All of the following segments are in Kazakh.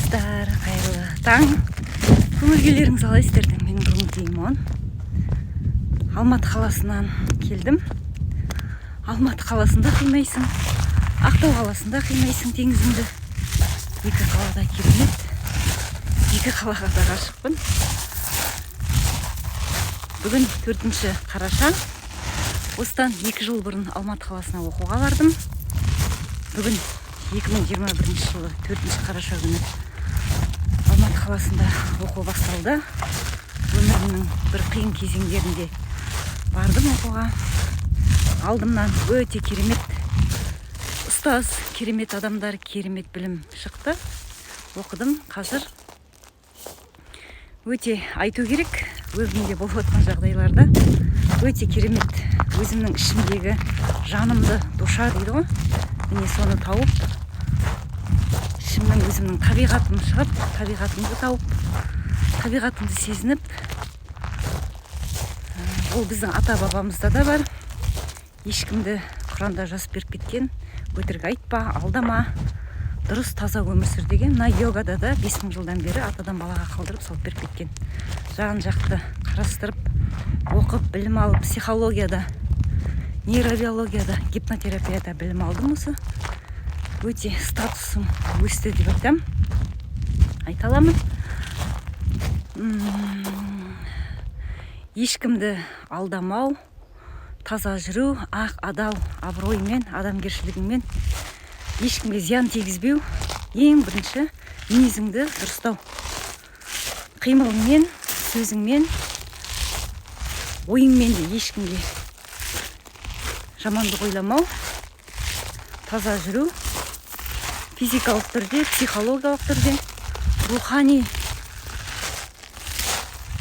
армысыздар, қайырлы таң. Көңіл-күйлеріңіз қалай сіздердің? Менің көңіл-күйім оң. Алматы қаласынан келдім. Алматы қаласында қимайсың, Ақтау қаласында қимайсың теңізіңді. Екі қалада керемет. Екі қалаға да ғашықпын. Бүгін 4 қараша. Осыдан 2 жыл бұрын Алматы қаласына оқуға бардым. Бүгін 2021 жылы 4 қараша күні Алматы қаласында оқу басталды. Өмірімнің бір қиын кезеңдерінде бардым оқуға. Алдымнан өте керемет ұстаз, керемет адамдар, керемет білім шықты. Оқыдым. Қазір өте айту керек, өмірімде болып жатқан жағдайларда өте керемет, өзімнің ішімдегі жанымды душа дейді ғой. Міне соны тауып, ішімнің өзімнің табиғатым шығып, табиғатымды тауып, табиғатымды сезініп, ол біздің ата-бабамызда да бар. Ешкімді Құранда жазып беріп кеткен, өтірік айтпа, алдама, дұрыс таза өмір сүр деген. Мына йогада да 5000 жылдан бері атадан балаға қалдырып салып беріп кеткен. Жан-жақты қарастырып, оқып, білім алып, психологияда, нейробиологияда, гипнотерапияда білім алдым осы. Өте статусым өсті деп айтам. Айта аламын. Ешкімді алдамау, таза жүру, ақ, адал, абыроймен, адамгершілігіңмен, ешкімге зиян тигізбеу, ең бірінші мінезіңді дұрыстау. Қимылыңмен, сөзіңмен, ойыңмен де ешкімге жамандық ойламау, таза жүру, физикалық түрде, психологиялық түрде, рухани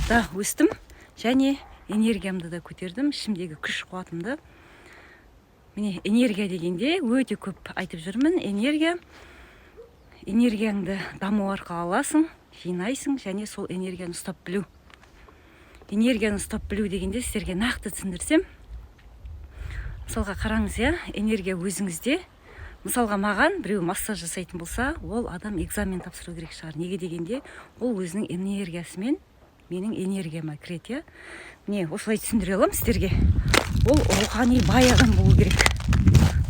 да өстім, және энергиямды да көтердім, ішімдегі күш қуатымды. Міне, энергия дегенде өте көп айтып жүрмін. Энергияңды даму арқылы аласың, жинайсың, және сол энергияны ұстап білу. Энергияны ұстап білу дегенде сіздерге нақты түсіндірсем, мысалға қараңыз, энергия өзіңізде. Мысалға маған біреу массаж жасайтын болса, ол адам экзамен тапсыру керек шығар. Неге дегенде, ол өзінің энергиясымен менің энергияма кіреді. Міне, осылай түсіндіре аламын сіздерге. Ол рухани бай адам болу керек.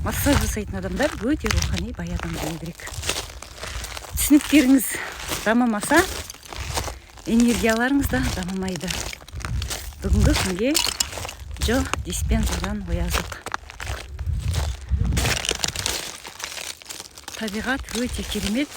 Массаж жасайтын адамдар өте рухани бай адам болу керек. Түсініктеріңіз дамымаса, энергияларыңыз да дамымайды. Бүгінгі күнге Джо Диспензадан ояздық. Табиғат өте керемет.